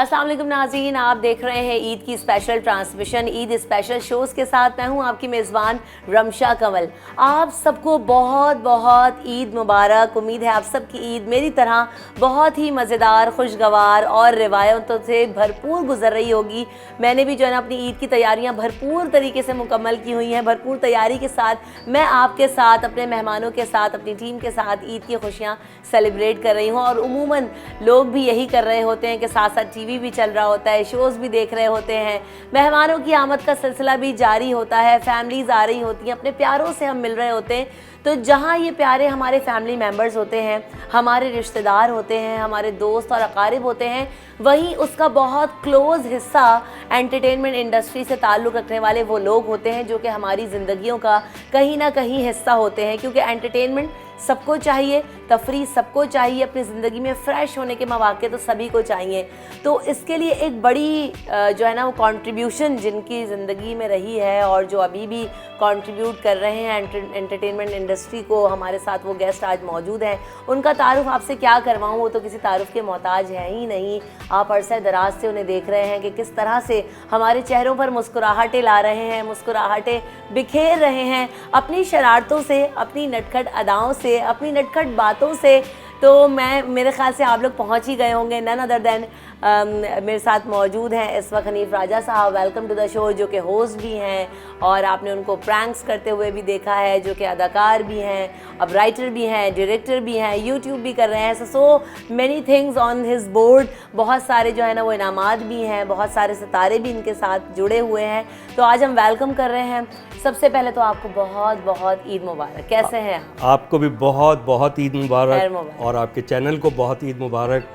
अस्सलाम वालेकुम नाज़रीन, आप देख रहे हैं ईद की special transmission Eid special shows के साथ। मैं हूं आपकी मेज़बान रमशा कंवल। आप सबको बहुत बहुत ईद मुबारक। उम्मीद है आप सबकी ईद मेरी तरह बहुत ही मज़ेदार, खुशगवार और रिवायतों से भरपूर गुजर रही होगी। मैंने भी जो है ना अपनी ईद की तैयारियाँ भरपूर तरीके से मुकम्मल की हुई हैं। भरपूर तैयारी के साथ मैं आपके साथ, अपने मेहमानों के साथ, अपनी टीम के साथ ईद की खुशियाँ सेलिब्रेट कर रही हूँ। और उमूमन लोग भी यही कर रहे होते हैं कि साथ साथ टीवी भी चल रहा होता है, शोज़ भी देख रहे होते हैं, मेहमानों की आमद का सिलसिला भी जारी होता है, फैमिलीज़ आ रही होती हैं, अपने प्यारों से हम मिल रहे होते हैं। तो जहाँ ये प्यारे हमारे फैमिली मेम्बर्स होते हैं, हमारे रिश्तेदार होते हैं, हमारे दोस्त और अकारिब होते हैं, वहीं उसका बहुत क्लोज़ हिस्सा एंटरटेनमेंट इंडस्ट्री से ताल्लुक़ रखने वाले वो लोग होते हैं जो कि हमारी ज़िंदगियों का कहीं ना कहीं हिस्सा होते हैं। क्योंकि एंटरटेनमेंट सबको चाहिए, तफरी सबको चाहिए, अपनी ज़िंदगी में फ़्रेश होने के मौके तो सभी को चाहिए। तो इसके लिए एक बड़ी जो है ना वो कंट्रीब्यूशन जिनकी ज़िंदगी में रही है और जो अभी भी कंट्रीब्यूट कर रहे हैं एंटरटेनमेंट इंडस्ट्री को, हमारे साथ वो गेस्ट आज मौजूद हैं। उनका तारुफ आपसे क्या करवाऊँ, वो तो किसी तारुफ के मोहताज है ही नहीं। आप अरसे दराज से उन्हें देख रहे हैं कि किस तरह से हमारे चेहरों पर मुस्कुराहटें ला रहे हैं, मुस्कुराहटें बिखेर रहे हैं अपनी शरारतों से, अपनी नटखट अदाओं से, अपनी नटखट बातों से। तो मेरे ख्याल से आप लोग पहुंच ही गए होंगे। नन अदर देन मेरे साथ मौजूद हैं इस वक्त हनीफ राजा साहब, वेलकम टू द शो, जो कि होस्ट भी हैं और आपने उनको प्रैंक्स करते हुए भी देखा है, जो कि अदाकार भी हैं, अब राइटर भी हैं, डायरेक्टर भी हैं, यूट्यूब भी कर रहे हैं। So many things on his board. बहुत सारे जो है ना वो इनामात भी हैं, बहुत सारे सितारे भी इनके साथ जुड़े हुए हैं। तो आज हम वेलकम कर रहे हैं। सबसे पहले तो आपको बहुत बहुत ईद मुबारक। कैसे हैं आप? आपको भी बहुत बहुत ईद मुबारक और आपके चैनल को बहुत ईद मुबारक।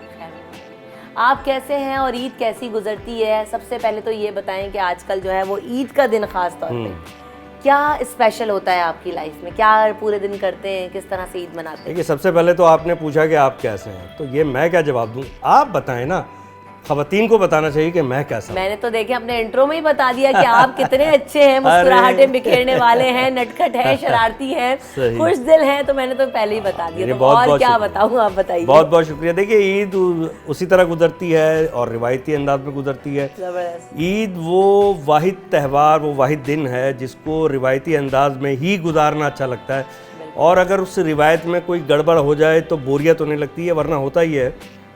आप कैसे हैं और ईद कैसी गुजरती है? सबसे पहले तो ये बताएं कि आजकल जो है वो ईद का दिन ख़ास तौर पे क्या स्पेशल होता है आपकी लाइफ में? क्या पूरे दिन करते हैं, किस तरह से ईद मनाते हैं? देखिए, सबसे पहले तो आपने पूछा कि आप कैसे हैं, तो ये मैं क्या जवाब दूं? आप बताएं ना, खवातीन को बताना चाहिए कि मैं कैसा। मैंने तो देखे अपने इंट्रो में ही बता दिया कि आप कितने अच्छे हैं, मुस्कुराहटें बिखेरने वाले हैं, नटखट हैं, शरारती हैं, खुश दिल हैं। तो मैंने तो पहले ही बता दिया। तो और क्या बताऊं, आप बताइए। बहुत बहुत शुक्रिया। देखिए, ईद उसी तरह गुजरती है और रिवायती अंदाज में गुजरती है। ईद वो वाहिद त्यौहार, वो वाहिद दिन है जिसको रिवायती अंदाज में ही गुजारना अच्छा लगता है। और अगर उस रिवायत में कोई गड़बड़ हो जाए तो बोरियत होने लगती है। वरना होता ही है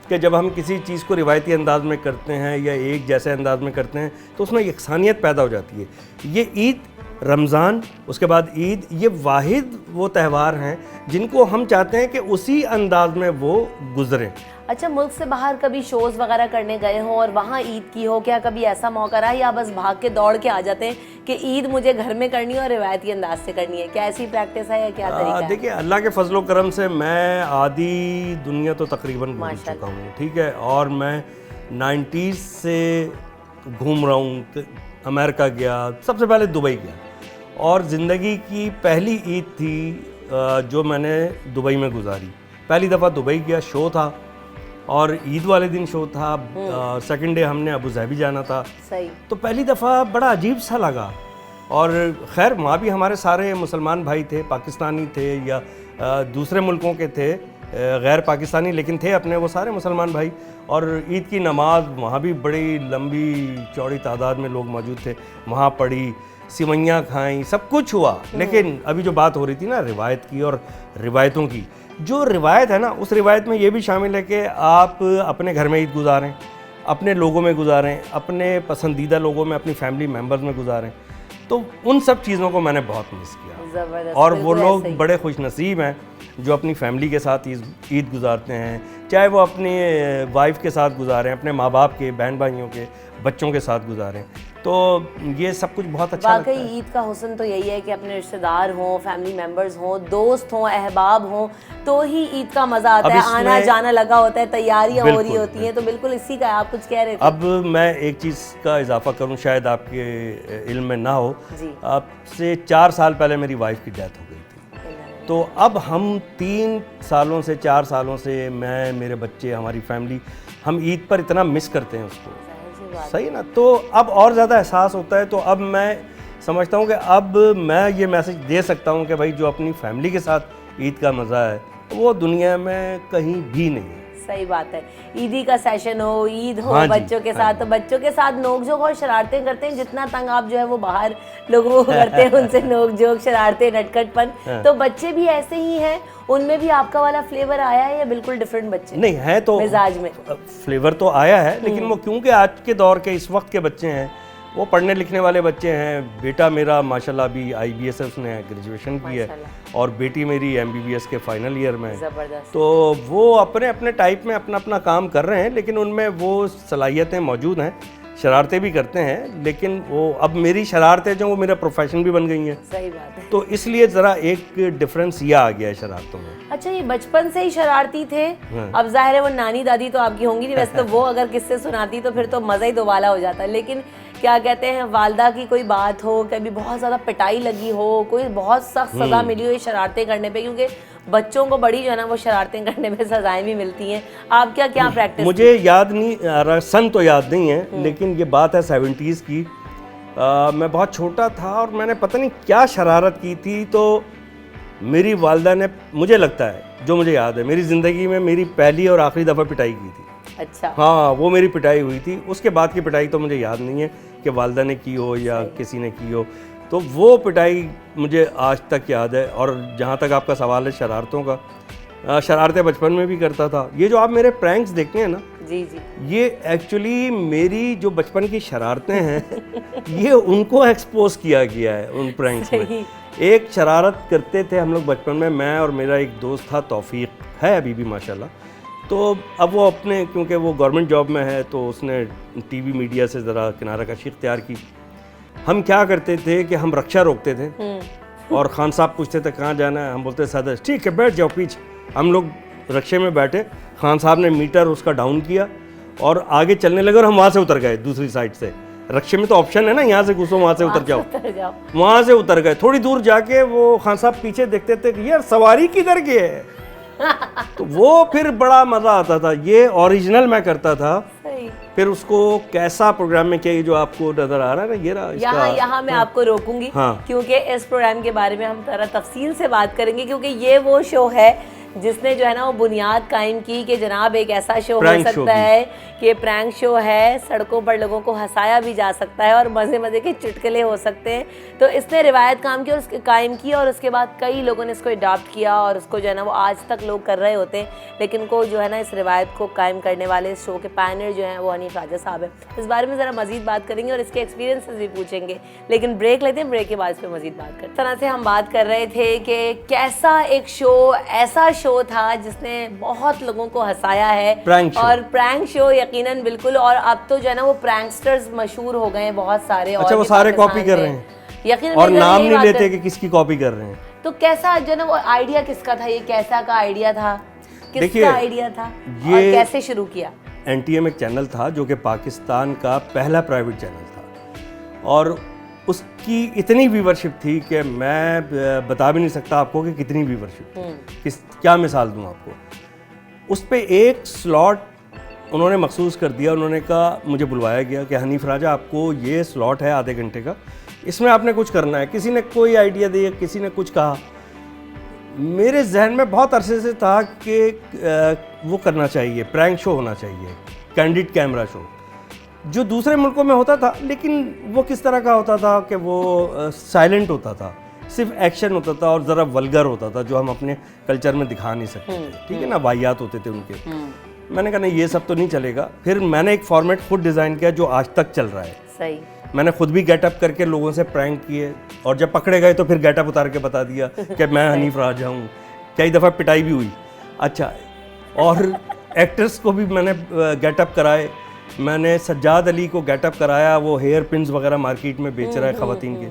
कि जब हम किसी चीज़ को रिवायती अंदाज में करते हैं या एक जैसे अंदाज में करते हैं तो उसमें यकसानियत पैदा हो जाती है। ये ईद, रमज़ान, उसके बाद ईद, ये वाहिद वो त्यौहार हैं जिनको हम चाहते हैं कि उसी अंदाज में वो गुजरें। अच्छा, मुल्क से बाहर कभी शोज़ वगैरह करने गए हों और वहाँ ईद की हो, क्या कभी ऐसा मौका रहा या बस भाग के दौड़ के आ जाते हैं कि ईद मुझे घर में करनी है और रिवायती अंदाज से करनी है? क्या ऐसी प्रैक्टिस है या क्या तरीका है? देखिए, अल्लाह के फजलो करम से मैं आधी दुनिया तो तकरीबन घूम चुका हूँ, ठीक है। और मैं 90s से घूम रहा हूँ। अमेरिका गया, सबसे पहले दुबई गया और ज़िंदगी की पहली ईद थी जो मैंने दुबई में गुजारी। पहली दफ़ा दुबई गया, शो था और ईद वाले दिन शो था। सेकंड डे हमने अबू धाबी जाना था। सही। तो पहली दफ़ा बड़ा अजीब सा लगा। और खैर, वहाँ भी हमारे सारे मुसलमान भाई थे, पाकिस्तानी थे या दूसरे मुल्कों के थे, गैर पाकिस्तानी, लेकिन थे अपने वो सारे मुसलमान भाई। और ईद की नमाज वहाँ भी बड़ी लंबी चौड़ी तादाद में लोग मौजूद थे, वहाँ पढ़ी, सिवैयाँ खाई, सब कुछ हुआ। लेकिन अभी जो बात हो रही थी ना रिवायत की और रिवायतों की, जो रिवायत है ना, उस रिवायत में ये भी शामिल है कि आप अपने घर में ईद गुजारें, अपने लोगों में गुजारें, अपने पसंदीदा लोगों में, अपनी फैमिली मेम्बर्स में गुजारें। तो उन सब चीज़ों को मैंने बहुत मिस किया। और वो लोग बड़े खुश नसीब हैं जो अपनी फैमिली के साथ ईद गुजारते हैं, चाहे वो अपनी वाइफ के साथ गुजारें, अपने माँ बाप के, बहन भाइयों के, बच्चों के साथ गुजारें। तो ये सब कुछ बहुत अच्छा लगता है। वाकई ईद का हुस्न तो यही है कि अपने रिश्तेदार हों, फैमिली मेम्बर्स हों, दोस्त हों, अहबाब हों, तो ही ईद का मज़ा आता है। आना जाना लगा होता है, तैयारियां हो रही होती हैं, तो बिल्कुल इसी का आप कुछ कह रहे थे। अब मैं एक चीज़ का इजाफा करूं, शायद आपके इल्म में ना हो। अब से 4 साल पहले मेरी वाइफ की डेथ हो गई थी। तो अब हम 3 सालों से, 4 सालों से, मैं, मेरे बच्चे, हमारी फैमिली, हम ईद पर इतना मिस करते हैं उसको। सही ना? तो अब और ज़्यादा एहसास होता है। तो अब मैं समझता हूँ कि अब मैं ये मैसेज दे सकता हूँ कि भाई, जो अपनी फैमिली के साथ ईद का मज़ा है वो दुनिया में कहीं भी नहीं है। सही बात है। ईदी का सेशन हो, ईद हो, हाँ जी, बच्चों के साथ, तो बच्चों के साथ नोक-झोंक और शरारतें करते हैं, जितना तंग आप जो है वो बाहर लोगों को करते हैं उनसे नोक-झोंक, शरारतें, नटखटपन, तो बच्चे भी ऐसे ही हैं, उनमें भी आपका वाला फ्लेवर आया है या बिल्कुल डिफरेंट बच्चे नहीं है तो मिजाज में? फ्लेवर तो आया है, लेकिन वो क्योंकि आज के दौर के इस वक्त के बच्चे हैं, वो पढ़ने लिखने वाले बच्चे हैं। बेटा मेरा माशाल्लाह अभी IBS से उसने ग्रेजुएशन की है और बेटी मेरी MBBS के फाइनल ईयर में है। जबरदस्त। तो वो अपने अपने टाइप में अपना अपना काम कर रहे हैं, लेकिन उनमें वो सलाहियतें मौजूद हैं। शरारतें भी करते हैं, लेकिन वो अब मेरी शरारतें जो वो मेरा प्रोफेशन भी बन गई हैं। सही बात है। तो इसलिए ज़रा एक डिफरेंस ये आ गया है शरारतों में। अच्छा, ये बचपन से ही शरारती थे? अब जाहिर है वो नानी दादी तो आपकी होंगी नहीं, वैसे तो वो अगर किस्से सुनाती तो फिर तो मज़ा ही दोबाला हो जाता, लेकिन क्या कहते हैं, वालदा की कोई बात हो, कभी बहुत ज़्यादा पिटाई लगी हो, कोई बहुत सख्त सज़ा मिली हो ये शरारतें करने पे, क्योंकि बच्चों को बड़ी जो है ना वो शरारतें करने में सजाएं भी मिलती हैं, आप क्या प्रैक्टिस? मुझे याद नहीं आ रहा, सन तो याद नहीं है, लेकिन ये बात है 70s की। मैं बहुत छोटा था और मैंने पता नहीं क्या शरारत की थी, तो मेरी वालदा ने, मुझे लगता है, जो मुझे याद है, मेरी ज़िंदगी में मेरी पहली और आखिरी दफ़ा पिटाई की थी। अच्छा। हाँ, वो मेरी पिटाई हुई थी। उसके बाद की पिटाई तो मुझे याद नहीं है कि वालदा ने की हो या किसी ने की हो। तो वो पिटाई मुझे आज तक याद है। और जहाँ तक आपका सवाल है शरारतों का, शरारतें बचपन में भी करता था। ये जो आप मेरे प्रैंक्स देखते हैं ना, जी जी, ये एक्चुअली मेरी जो बचपन की शरारतें हैं ये उनको एक्सपोज किया गया है उन प्रैंक्स में। एक शरारत करते थे हम लोग बचपन में, मैं और मेरा एक दोस्त था, तौफीक है अभी भी माशाल्लाह। तो अब वो अपने, क्योंकि वो गवर्नमेंट जॉब में है, तो उसने टीवी मीडिया से ज़रा किनारा कशी इख्तियार की। हम क्या करते थे कि हम रक्षा रोकते थे और खान साहब पूछते थे कहाँ जाना है, हम बोलते सदर ठीक है बैठ जाओ पीछे। हम लोग रक्षे में बैठे, खान साहब ने मीटर उसका डाउन किया और आगे चलने लगे और हम वहाँ से उतर गए दूसरी साइड से। रक्षे में तो ऑप्शन है ना, यहाँ से घुसो वहाँ से उतर जाओ, वहाँ से उतर गए। थोड़ी दूर जाके वो खान साहब पीछे देखते थे कि यार सवारी किधर की है तो वो फिर बड़ा मज़ा आता था। ये ओरिजिनल मैं करता था। फिर उसको कैसा प्रोग्राम में किया, जो आपको नजर आ रहा है ना, ये रहा यहाँ मैं आपको रोकूंगी, हाँ। क्योंकि इस प्रोग्राम के बारे में हम थोड़ा तफसील से बात करेंगे, क्योंकि ये वो शो है जिसने जो है ना वो बुनियाद कायम की कि जनाब एक ऐसा शो हो सकता है कि प्रैंक शो है, सड़कों पर लोगों को हंसाया भी जा सकता है और मज़े मज़े के चुटकुले हो सकते हैं। तो इसने रिवायत काम की और उसके कायम की, और उसके बाद कई लोगों ने इसको अडॉप्ट किया और उसको जो है ना वो आज तक लोग कर रहे होते हैं। लेकिन को जो है ना इस रिवायत को कायम करने वाले इस शो के पायनियर जो हैं वो हनीफ राजा साहब हैं। इस बारे में ज़रा मज़ीद बात करेंगे और इसके एक्सपीरियंसेस भी पूछेंगे, लेकिन ब्रेक लेते हैं, ब्रेक के बाद इस पर मज़ीद बात करते हैं। इस तरह से हम बात कर रहे थे कि कैसा एक शो, ऐसा शो था जिसने बहुत लोगों को हंसाया है, और प्रैंक शो यकीनन बिल्कुल। और अब तो जो है ना वो प्रैंकस्टर्स मशहूर हो गए हैं बहुत सारे। अच्छा, वो सारे कॉपी कर रहे हैं यकीनन, और नाम नहीं लेते कि किसकी कॉपी कर रहे हैं। तो कैसा जो है ना वो आइडिया किसका था, ये कैसा का आइडिया था, किसका आइडिया था और कैसे शुरू किया? NTM एक चैनल था जो कि पाकिस्तान का पहला प्राइवेट चैनल था और उसकी इतनी व्यूवरशिप थी कि मैं बता भी नहीं सकता आपको कि कितनी व्यूवरशिप थी। क्या मिसाल दूं आपको। उस पे एक स्लॉट उन्होंने मखसूस कर दिया। उन्होंने कहा, मुझे बुलवाया गया कि हनीफ राजा आपको ये स्लॉट है आधे घंटे का, इसमें आपने कुछ करना है। किसी ने कोई आइडिया दिया, किसी ने कुछ कहा। मेरे जहन में बहुत अरसे से था कि वो करना चाहिए, प्रैंक शो होना चाहिए, कैंडिड कैमरा शो, जो दूसरे मुल्कों में होता था। लेकिन वो किस तरह का होता था कि वो साइलेंट होता था, सिर्फ एक्शन होता था और ज़रा वल्गर होता था, जो हम अपने कल्चर में दिखा नहीं सकते थे। ठीक है ना, वाहियात होते थे उनके। मैंने कहा नहीं, ये सब तो नहीं चलेगा। फिर मैंने एक फॉर्मेट खुद डिज़ाइन किया जो आज तक चल रहा है। सही। मैंने खुद भी गेटअप करके लोगों से प्रैंक किए और जब पकड़े गए तो फिर गेटअप उतार के बता दिया कि मैं हनीफ राजा हूँ। कई दफ़ा पिटाई भी हुई। अच्छा, और एक्टर्स को भी मैंने गेटअप कराए। मैंने सज्जाद अली को गेटअप कराया, वो हेयर पिन्स वगैरह मार्केट में बेच रहा है ख़वातीन के।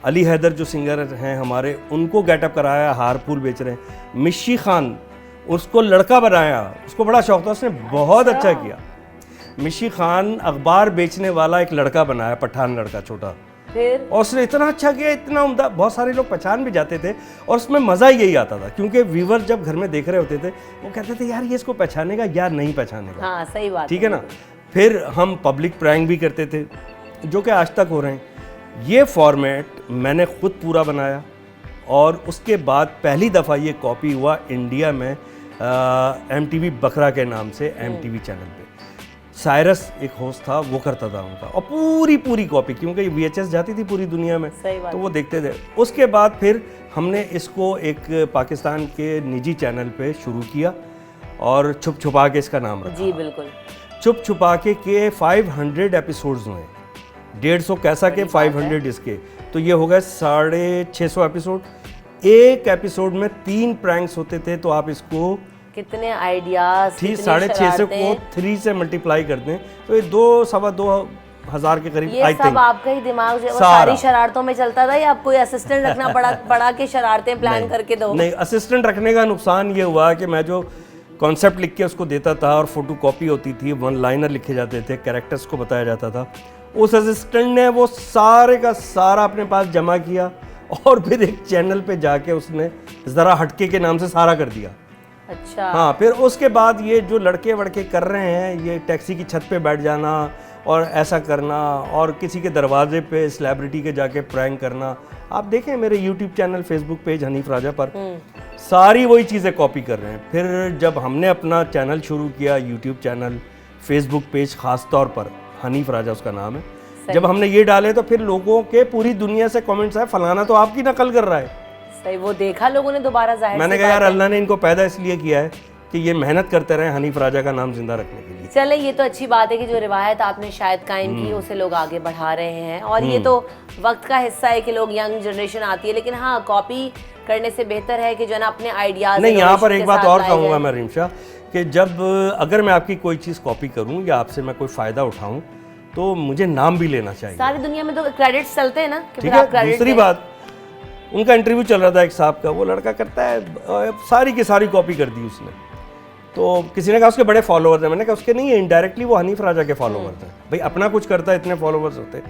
अली हैदर जो सिंगर हैं हमारे, उनको गेटअप कराया, हार फूल बेच रहे हैं। मिशी खान, उसको लड़का बनाया, उसको बड़ा शौक था, उसने बहुत अच्छा किया। मिशी खान अखबार बेचने वाला एक लड़का बनाया, पठान लड़का छोटा, और उसने इतना अच्छा किया, इतना उम्दा, बहुत सारे लोग पहचान भी जाते थे। और उसमें मज़ा यही आता था क्योंकि व्यूवर जब घर में देख रहे होते थे वो कहते थे यार ये इसको पहचानेगा या नहीं पहचानेगा। हाँ, सही बात, ठीक है ना। फिर हम पब्लिक प्रैंक भी करते थे जो कि आज तक हो रहे हैं। ये फॉर्मेट मैंने खुद पूरा बनाया और उसके बाद पहली दफ़ा ये कॉपी हुआ इंडिया में MTV बकरा के नाम से MTV चैनल पे। साइरस एक होस्ट था, वो करता था उनका, और पूरी कॉपी, क्योंकि VHS जाती थी पूरी दुनिया में, तो वो देखते थे। उसके बाद फिर हमने इसको एक पाकिस्तान के निजी चैनल पे शुरू किया और छुप छुपा के इसका नाम रखा। जी बिल्कुल। छुप छुपा के 500 एपिसोड्स हुए, 150 कैसा के 500 इसके, तो ये हो गए 650 एपिसोड। एक एपिसोड में 3 प्रैंक्स होते थे, तो आप इसको कितने आइडियाज, 650 को 3 से मल्टीप्लाई करते हैं, तो ये 2-2.25 हज़ार के करीब। ये सब आपका ही दिमाग जो है वो सारी शरारतों में चलता था, या आपको असिस्टेंट रखना पड़ा कि शरारतें प्लान करके दो? नहीं, असिस्टेंट रखने का नुकसान ये हुआ कि मैं जो कॉन्सेप्ट लिख के उसको देता था और फोटो कॉपी होती थी, 1 लाइनर लिखे जाते थे, कैरेक्टर्स को बताया जाता था, उस असिस्टेंट ने वो सारे का सारा अपने पास जमा किया और फिर एक चैनल पे जाके उसने ज़रा हटके के नाम से सारा कर दिया। अच्छा। हाँ, फिर उसके बाद ये जो लड़के वड़के कर रहे हैं, ये टैक्सी की छत पे बैठ जाना और ऐसा करना, और किसी के दरवाजे पे सेलिब्रिटी के जाके प्रैंक करना, आप देखें मेरे YouTube channel, Facebook page Hanif Raja पर सारी वही चीज़ें कॉपी कर रहे हैं। फिर जब हमने अपना चैनल शुरू किया, YouTube चैनल, फेसबुक पेज ख़ास तौर पर हनीफ राजा उसका नाम है, जब हमने ये डाले तो फिर लोगों के पूरी दुनिया से कमेंट्स आए, फलाना तो आपकी नकल कर रहा है। सही, वो देखा लोगों ने दोबारा, जाहिर मैंने कहा यार अल्लाह ने इनको पैदा इसलिए किया है कि ये मेहनत करते रहे हनीफ राजा का नाम जिंदा रखने के लिए। चले, ये तो अच्छी बात है कि जो रिवायत आपने शायद कायम की उसे लोग आगे बढ़ा रहे हैं, और ये तो वक्त का हिस्सा है कि लोग, यंग जनरेशन आती है, लेकिन हाँ, कॉपी करने से बेहतर है कि जो है ना अपने आइडियाज। नहीं, यहाँ पर एक बात और कहूँगा मैं रिमशा, कि जब अगर मैं आपकी कोई चीज़ कॉपी करूँ या आपसे मैं कोई फ़ायदा उठाऊँ, तो मुझे नाम भी लेना चाहिए। सारी दुनिया में तो क्रेडिट्स चलते हैं ना, ठीक है। दूसरी बात, उनका इंटरव्यू चल रहा था एक साहब का, वो लड़का करता है सारी की सारी कॉपी कर दी उसने, तो किसी ने कहा उसके बड़े फॉलोअर्स हैं, मैंने कहा उसके नहीं है, इनडायरेक्टली वो हनीफ राजा के फॉलोअर्स हैं। भाई अपना कुछ करता है, इतने फॉलोअर्स होते।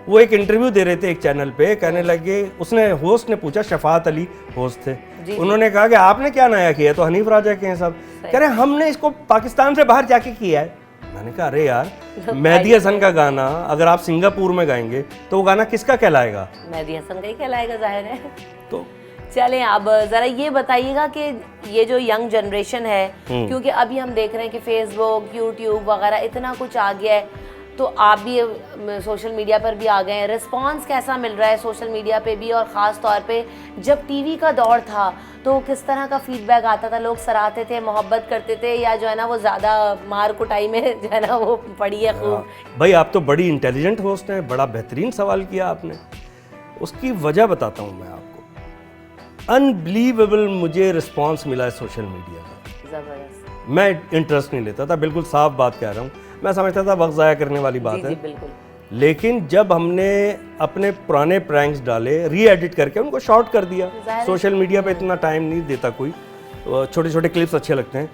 वो एक इंटरव्यू दे रहे थे एक चैनल पे, कहने लगे, उसने होस्ट ने पूछा, शफात अली होस्ट थे, उन्होंने कहा कि आपने क्या नया किया, तो हनीफ राजा के हैं सब, कह रहे हमने इसको पाकिस्तान से बाहर जाके किया है। मैंने कहा अरे यार, मेहदी हसन का गाना अगर आप सिंगापुर में गाएंगे तो वो गाना किसका कहलाएगा? मेहदी हसन का ही कहलाएगा, जाहिर है। तो चलें, अब ज़रा ये बताइएगा कि ये जो यंग जनरेशन है, क्योंकि अभी हम देख रहे हैं कि फेसबुक, यूट्यूब वगैरह इतना कुछ आ गया है, तो आप भी सोशल मीडिया पर भी आ गए हैं, रिस्पांस कैसा मिल रहा है सोशल मीडिया पे भी, और ख़ास तौर पे जब टीवी का दौर था तो किस तरह का फीडबैक आता था? लोग सराहते थे, मोहब्बत करते थे, या जो है ना वो ज़्यादा मार कुटाई में जो है ना वो पड़ी है खूब? भाई आप तो बड़ी इंटेलिजेंट होस्ट हैं, बड़ा बेहतरीन सवाल किया आपने। उसकी वजह बताता हूँ मैं आपको। अनबिलीवेबल मुझे रिस्पांस मिला है सोशल मीडिया का। ज़बरदस्त। मैं इंटरेस्ट नहीं लेता था, बिल्कुल साफ बात कह रहा हूँ, मैं समझता था वक्त ज़ाया करने वाली बात है। बिल्कुल। लेकिन जब हमने अपने पुराने प्रैंक्स डाले, री एडिट करके उनको शॉर्ट कर दिया, सोशल मीडिया पे इतना टाइम नहीं देता कोई, छोटे छोटे क्लिप्स अच्छे लगते हैं,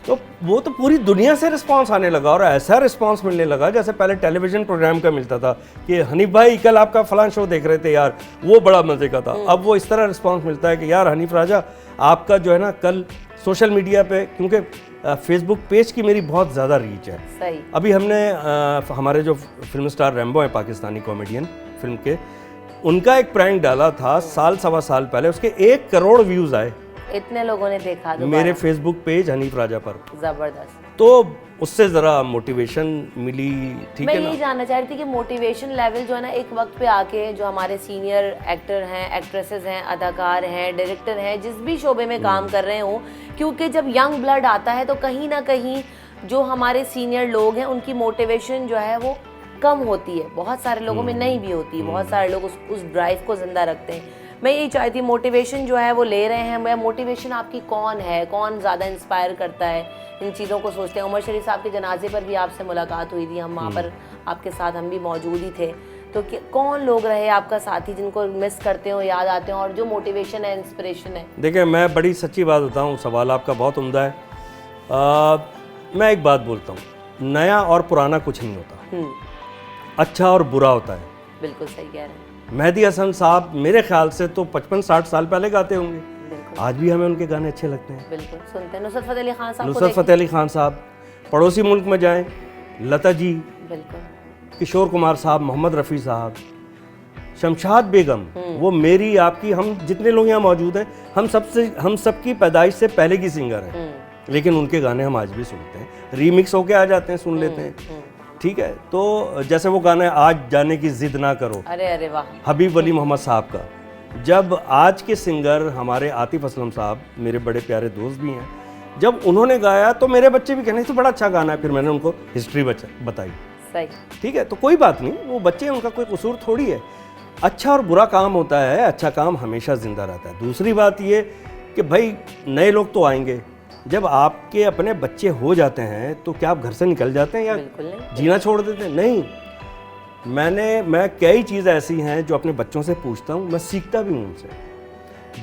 तो वो तो पूरी दुनिया से रिस्पांस आने लगा, और ऐसा रिस्पांस मिलने लगा जैसे पहले टेलीविज़न प्रोग्राम का मिलता था कि हनीफ भाई कल आपका फलां शो देख रहे थे यार, वो बड़ा मज़े का था। अब वो इस तरह रिस्पांस मिलता है कि यार हनीफ राजा आपका जो है ना कल सोशल मीडिया पे, क्योंकि फेसबुक पेज की मेरी बहुत ज़्यादा रीच है। सही। अभी हमने हमारे जो फिल्म स्टार रैम्बो हैं, पाकिस्तानी कॉमेडियन फिल्म के, उनका एक प्रैंक डाला था सवा साल पहले, उसके 1 करोड़ व्यूज़ आए, इतने लोगों ने देखा मेरे फेसबुक पेज हनीफ राजा पर। ज़बरदस्त। तो उससे ज़रा मोटिवेशन मिली। ठीक है ना? मैं ये जानना चाह रही थी कि मोटिवेशन लेवल जो है ना एक वक्त पे आके, जो हमारे सीनियर एक्टर हैं, एक्ट्रेसेस हैं, अदाकार हैं, डायरेक्टर हैं, जिस भी शोबे में काम कर रहे हों, क्योंकि जब यंग ब्लड आता है तो कहीं ना कहीं जो हमारे सीनियर लोग हैं उनकी मोटिवेशन जो है वो कम होती है, बहुत सारे लोगों में नहीं भी होती, बहुत सारे लोग उस ड्राइव को ज़िंदा रखते हैं। मैं यही चाहती हूँ मोटिवेशन जो है वो ले रहे हैं, मैं मोटिवेशन आपकी कौन है, कौन ज़्यादा इंस्पायर करता है इन चीज़ों को सोचते हैं? उमर शरीफ साहब के जनाजे पर भी आपसे मुलाकात हुई थी, हम वहाँ पर आपके साथ हम भी मौजूद ही थे, तो कौन लोग रहे आपका साथी जिनको मिस करते हो, याद आते हो, और जो मोटिवेशन है, इंस्पिरेशन है? देखिए, मैं बड़ी सच्ची बात बताऊँ, सवाल आपका बहुत उम्दा है। मैं एक बात बोलता हूँ, नया और पुराना कुछ नहीं होता, अच्छा और बुरा होता है। बिल्कुल सही कह रहे हैं। मेहदी हसन साहब मेरे ख्याल से तो 55-60 साल पहले गाते होंगे, आज भी हमें उनके गाने अच्छे लगते हैं। बिल्कुल सुनते हैं। नुसरत फ़तेह अली खान साहब, नुसरत फ़तेह अली खान साहब, पड़ोसी मुल्क में जाएं, लता जी, बिल्कुल, किशोर कुमार साहब, मोहम्मद रफ़ी साहब, शमशाद बेगम, वो मेरी आपकी, हम जितने लोग यहाँ मौजूद हैं, हम सबकी पैदाइश से पहले की सिंगर हैं, लेकिन उनके गाने हम आज भी सुनते हैं, रीमिक्स होके आ जाते हैं, सुन लेते हैं। ठीक है, तो जैसे वो गाना आज जाने की जिद ना करो, अरे अरे वाह, हबीब अली मोहम्मद साहब का, जब आज के सिंगर हमारे आतिफ असलम साहब, मेरे बड़े प्यारे दोस्त भी हैं, जब उन्होंने गाया तो मेरे बच्चे भी कहने तो बड़ा अच्छा गाना है, फिर मैंने उनको हिस्ट्री बताई। सही, ठीक है, तो कोई बात नहीं, वो बच्चे, उनका कोई कसूर थोड़ी है। अच्छा और बुरा काम होता है, अच्छा काम हमेशा जिंदा रहता है। दूसरी बात ये कि भाई नए लोग तो आएंगे, जब आपके अपने बच्चे हो जाते हैं तो क्या आप घर से निकल जाते हैं या जीना छोड़ देते हैं? नहीं, मैं कई चीज़ ऐसी हैं जो अपने बच्चों से पूछता हूँ, मैं सीखता भी हूँ उनसे।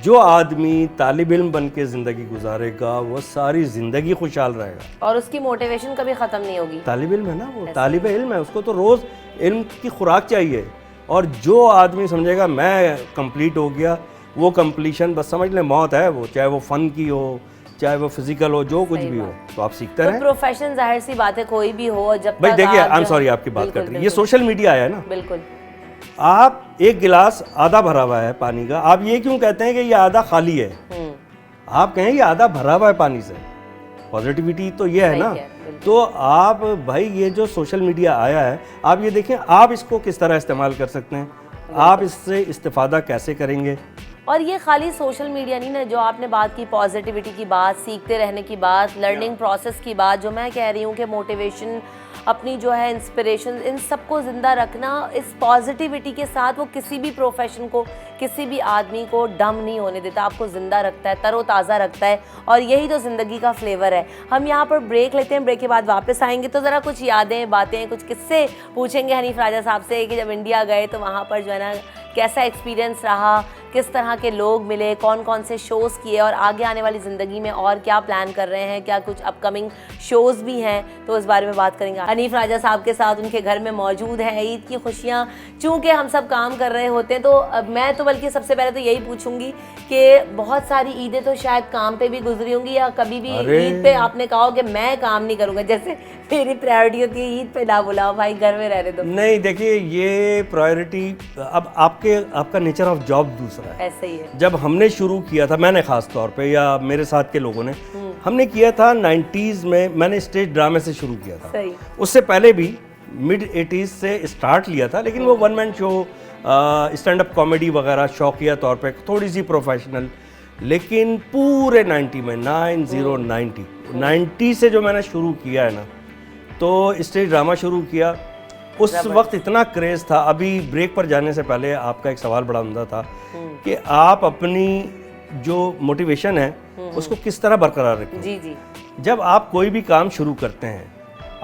जो आदमी तालिब इल्म बन के ज़िंदगी गुजारेगा वो सारी ज़िंदगी खुशहाल रहेगा, और उसकी मोटिवेशन कभी ख़त्म नहीं होगी। तालिब इल्म है ना, वो तालिब इल्म है, उसको तो रोज़ इल्म की खुराक चाहिए। और जो आदमी समझेगा मैं कंप्लीट हो गया, वो कंप्लीशन बस समझ ले मौत है, वो चाहे वो फ़न की हो, चाहे वो फिजिकल हो, जो कुछ भी हो, तो आप सीखते रहें। प्रोफेशन जाहिर सी बात है कोई भी हो, जब भाई देखिए, आई एम सॉरी आपकी बात कर रही है, ये सोशल मीडिया आया है ना, बिल्कुल। आप एक गिलास आधा भरा हुआ है पानी का, आप ये क्यों कहते हैं कि ये आधा खाली है? आप कहें ये आधा भरा हुआ है पानी से, पॉजिटिविटी तो ये है ना। तो आप भाई ये जो सोशल मीडिया आया है, आप ये देखें आप इसको किस तरह इस्तेमाल कर सकते हैं, आप इससे इस्तेफादा कैसे करेंगे। और ये खाली सोशल मीडिया नहीं ना, जो आपने बात की पॉजिटिविटी की बात, सीखते रहने की बात, लर्निंग प्रोसेस की बात, जो मैं कह रही हूँ कि मोटिवेशन, अपनी जो है इंस्पिरेशन, इन सबको ज़िंदा रखना, इस पॉजिटिविटी के साथ वो किसी भी प्रोफेशन को, किसी भी आदमी को डम नहीं होने देता, आपको ज़िंदा रखता है, तरोताज़ा रखता है, और यही तो ज़िंदगी का फ्लेवर है। हम यहाँ पर ब्रेक लेते हैं, ब्रेक के बाद वापस आएंगे तो ज़रा कुछ यादें, बातें, कुछ किस्से पूछेंगे हनीफ राजा साहब से कि जब इंडिया गए तो वहाँ पर जो है ना कैसा एक्सपीरियंस रहा, किस तरह के लोग मिले, कौन कौन से शोज़ किए, और आगे आने वाली ज़िंदगी में और क्या प्लान कर रहे हैं, क्या कुछ अपकमिंग शोज़ भी हैं, तो इस बारे में बात करेंगे हनीफ राजा साहब के साथ। उनके घर में मौजूद है, ईद की खुशियाँ, चूँकि हम सब काम कर रहे होते हैं, तो मैं तो बल्कि सबसे पहले तो यही पूछूंगी कि बहुत सारी ईदें तो शायद काम पे भी गुजरी होंगी, या कभी भी ईद पे आपने कहा हो कि मैं काम नहीं करूँगा, जैसे मेरी प्रायोरिटी होती है ईद पे ना बुलाओ भाई, घर में रहने दो? नहीं, देखिए ये प्रायोरिटी अब आपका नेचर ऑफ जॉब दूसरा है, ऐसे ही है। जब हमने शुरू किया था, मैंने खास तौर पे या मेरे साथ के लोगों ने, हमने किया था 90s में, मैंने स्टेज ड्रामे से शुरू किया था। सही। उससे पहले भी मिड 80s से स्टार्ट लिया था, लेकिन वो one man show, stand up comedy वगैरह शौकिया तौर पे, थोड़ी सी प्रोफेशनल। लेकिन पूरे 90 से जो मैंने शुरू किया है ना, तो स्टेज ड्रामा शुरू किया, उस वक्त इतना क्रेज़ था। अभी ब्रेक पर जाने से पहले आपका एक सवाल बड़ा उम्दा था कि आप अपनी जो मोटिवेशन है उसको किस तरह बरकरार रखें। जी जी। जब आप कोई भी काम शुरू करते हैं,